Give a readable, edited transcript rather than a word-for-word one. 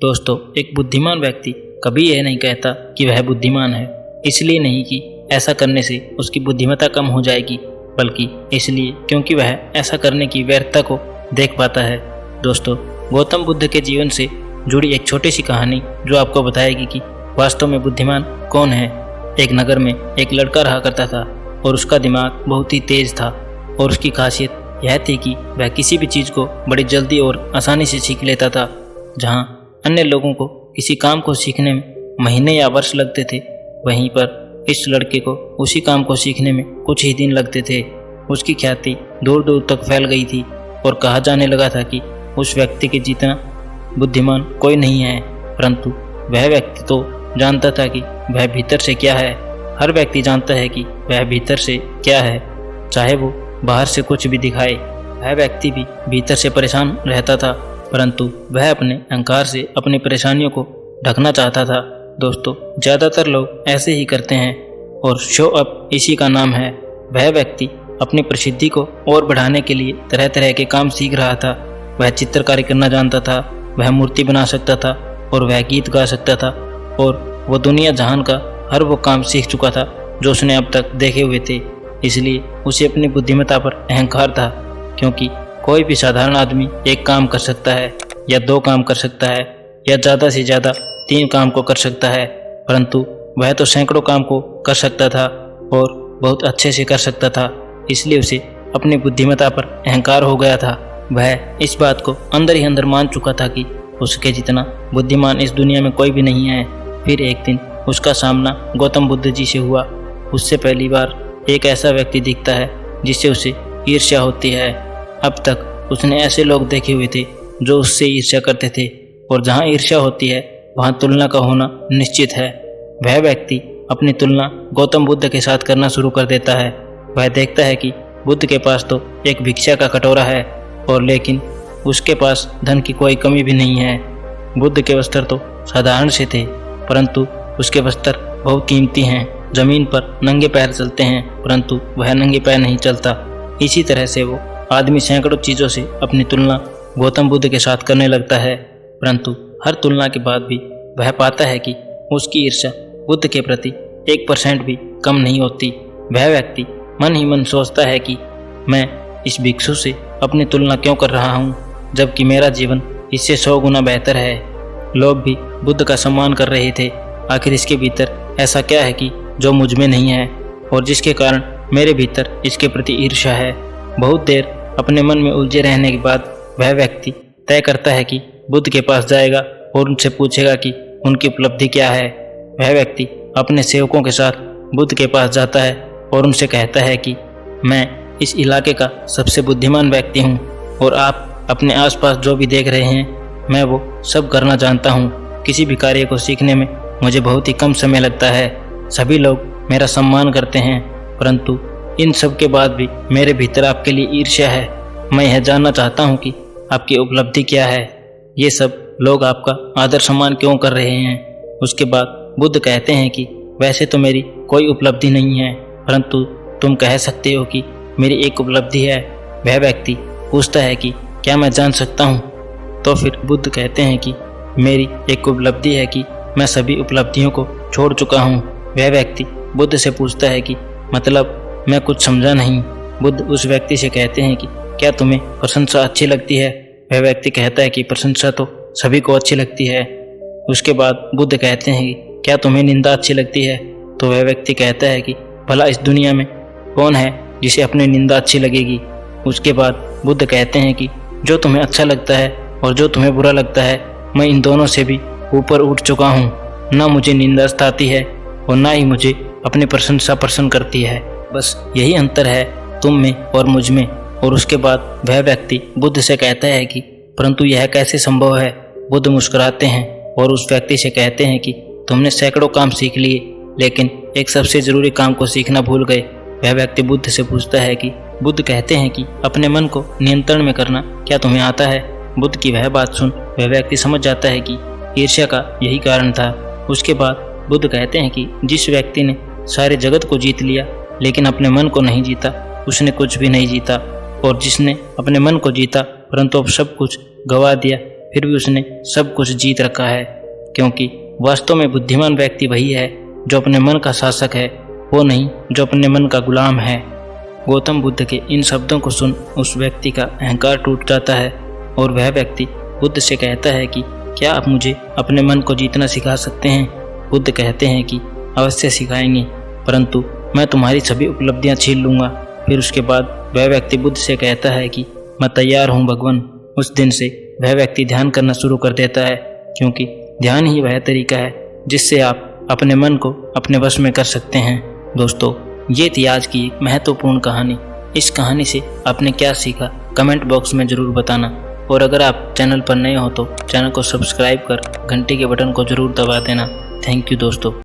दोस्तों, एक बुद्धिमान व्यक्ति कभी यह नहीं कहता कि वह बुद्धिमान है, इसलिए नहीं कि ऐसा करने से उसकी बुद्धिमत्ता कम हो जाएगी, बल्कि इसलिए क्योंकि वह ऐसा करने की व्यर्थता को देख पाता है। दोस्तों, गौतम बुद्ध के जीवन से जुड़ी एक छोटी सी कहानी जो आपको बताएगी कि वास्तव में बुद्धिमान कौन है। एक नगर में एक लड़का रहा करता था और उसका दिमाग बहुत ही तेज था और उसकी खासियत यह थी कि वह किसी भी चीज़ को बड़ी जल्दी और आसानी से सीख लेता था। जहाँ अन्य लोगों को किसी काम को सीखने में महीने या वर्ष लगते थे, वहीं पर इस लड़के को उसी काम को सीखने में कुछ ही दिन लगते थे। उसकी ख्याति दूर दूर तक फैल गई थी और कहा जाने लगा था कि उस व्यक्ति के जितना बुद्धिमान कोई नहीं है, परंतु वह व्यक्ति तो जानता था कि वह भीतर से क्या है। हर व्यक्ति जानता है कि वह भीतर से क्या है, चाहे वो बाहर से कुछ भी दिखाए। वह व्यक्ति भी भीतर से परेशान रहता था, परंतु वह अपने अहंकार से अपनी परेशानियों को ढकना चाहता था। दोस्तों, ज़्यादातर लोग ऐसे ही करते हैं और शो अप इसी का नाम है। वह व्यक्ति अपनी प्रसिद्धि को और बढ़ाने के लिए तरह तरह के काम सीख रहा था। वह चित्रकारी करना जानता था, वह मूर्ति बना सकता था और वह गीत गा सकता था और वह दुनिया जहान का हर वो काम सीख चुका था जो उसने अब तक देखे हुए थे। इसलिए उसे अपनी बुद्धिमत्ता पर अहंकार था, क्योंकि कोई भी साधारण आदमी एक काम कर सकता है या दो काम कर सकता है या ज़्यादा से ज़्यादा 3 काम को कर सकता है, परंतु वह तो सैकड़ों काम को कर सकता था और बहुत अच्छे से कर सकता था। इसलिए उसे अपनी बुद्धिमत्ता पर अहंकार हो गया था। वह इस बात को अंदर ही अंदर मान चुका था कि उसके जितना बुद्धिमान इस दुनिया में कोई भी नहीं है। फिर एक दिन उसका सामना गौतम बुद्ध जी से हुआ। उससे पहली बार एक ऐसा व्यक्ति दिखता है जिससे उसे ईर्ष्या होती है। अब तक उसने ऐसे लोग देखे हुए थे जो उससे ईर्ष्या करते थे, और जहाँ ईर्ष्या होती है वहाँ तुलना का होना निश्चित है। वह व्यक्ति अपनी तुलना गौतम बुद्ध के साथ करना शुरू कर देता है। वह देखता है कि बुद्ध के पास तो एक भिक्षा का कटोरा है और लेकिन उसके पास धन की कोई कमी भी नहीं है। बुद्ध के वस्त्र तो साधारण से थे, परंतु उसके वस्त्र बहुत कीमती हैं। जमीन पर नंगे पैर चलते हैं, परंतु वह नंगे पैर नहीं चलता। इसी तरह से वो आदमी सैकड़ों चीज़ों से अपनी तुलना गौतम बुद्ध के साथ करने लगता है, परंतु हर तुलना के बाद भी वह पाता है कि उसकी ईर्ष्या बुद्ध के प्रति 1% भी कम नहीं होती। वह व्यक्ति मन ही मन सोचता है कि मैं इस भिक्षु से अपनी तुलना क्यों कर रहा हूँ, जबकि मेरा जीवन इससे 100 गुना बेहतर है। लोग भी बुद्ध का सम्मान कर रहे थे। आखिर इसके भीतर ऐसा क्या है कि जो मुझ में नहीं है और जिसके कारण मेरे भीतर इसके प्रति ईर्ष्या है। बहुत देर अपने मन में उलझे रहने के बाद वह व्यक्ति तय करता है कि बुद्ध के पास जाएगा और उनसे पूछेगा कि उनकी उपलब्धि क्या है। वह व्यक्ति अपने सेवकों के साथ बुद्ध के पास जाता है और उनसे कहता है कि मैं इस इलाके का सबसे बुद्धिमान व्यक्ति हूँ और आप अपने आसपास जो भी देख रहे हैं मैं वो सब करना जानता हूँ। किसी भी कार्य को सीखने में मुझे बहुत ही कम समय लगता है। सभी लोग मेरा सम्मान करते हैं, परंतु इन सब के बाद भी मेरे भीतर आपके लिए ईर्ष्या है। मैं यह जानना चाहता हूँ कि आपकी उपलब्धि क्या है। ये सब लोग आपका आदर सम्मान क्यों कर रहे हैं। उसके बाद बुद्ध कहते हैं कि वैसे तो मेरी कोई उपलब्धि नहीं है, परंतु तुम कह सकते हो कि मेरी एक उपलब्धि है। वह व्यक्ति पूछता है कि क्या मैं जान सकता हूँ। तो फिर बुद्ध कहते हैं कि मेरी एक उपलब्धि है कि मैं सभी उपलब्धियों को छोड़ चुका हूँ। वह व्यक्ति बुद्ध से पूछता है कि मतलब मैं कुछ समझा नहीं। बुद्ध उस व्यक्ति से कहते हैं कि क्या तुम्हें प्रशंसा अच्छी लगती है। वह व्यक्ति कहता है कि प्रशंसा तो सभी को अच्छी लगती है। उसके बाद बुद्ध कहते हैं कि क्या तुम्हें निंदा अच्छी लगती है। तो वह व्यक्ति कहता है कि भला इस दुनिया में कौन है जिसे अपनी निंदा अच्छी लगेगी। उसके बाद बुद्ध कहते हैं कि जो तुम्हें अच्छा लगता है और जो तुम्हें बुरा लगता है, मैं इन दोनों से भी ऊपर उठ चुका हूँ। ना मुझे निंदा सताती है और ना ही मुझे अपनी प्रशंसा पसंद करती है। बस यही अंतर है तुम में और मुझ में। और उसके बाद वह व्यक्ति बुद्ध से कहता है कि परंतु यह कैसे संभव है। बुद्ध मुस्कुराते हैं और उस व्यक्ति से कहते हैं कि तुमने सैकड़ों काम सीख लिए, लेकिन एक सबसे ज़रूरी काम को सीखना भूल गए। वह व्यक्ति बुद्ध से पूछता है कि बुद्ध कहते हैं कि अपने मन को नियंत्रण में करना क्या तुम्हें आता है। बुद्ध की वह बात सुन वह व्यक्ति समझ जाता है कि ईर्ष्या का यही कारण था। उसके बाद बुद्ध कहते हैं कि जिस व्यक्ति ने सारे जगत को जीत लिया लेकिन अपने मन को नहीं जीता, उसने कुछ भी नहीं जीता, और जिसने अपने मन को जीता परंतु अब सब कुछ गवा दिया, फिर भी उसने सब कुछ जीत रखा है, क्योंकि वास्तव में बुद्धिमान व्यक्ति वही है जो अपने मन का शासक है, वो नहीं जो अपने मन का गुलाम है। गौतम बुद्ध के इन शब्दों को सुन उस व्यक्ति का अहंकार टूट जाता है और वह व्यक्ति बुद्ध से कहता है कि क्या आप मुझे अपने मन को जीतना सिखा सकते हैं। बुद्ध कहते हैं कि अवश्य सिखाएंगे, परंतु मैं तुम्हारी सभी उपलब्धियां छीन लूँगा। फिर उसके बाद वह व्यक्ति बुद्ध से कहता है कि मैं तैयार हूँ भगवान। उस दिन से वह व्यक्ति ध्यान करना शुरू कर देता है, क्योंकि ध्यान ही वह तरीका है जिससे आप अपने मन को अपने वश में कर सकते हैं। दोस्तों, ये थी आज की एक महत्वपूर्ण कहानी। इस कहानी से आपने क्या सीखा कमेंट बॉक्स में ज़रूर बताना, और अगर आप चैनल पर नए हो तो चैनल को सब्सक्राइब कर घंटी के बटन को ज़रूर दबा देना। थैंक यू दोस्तों।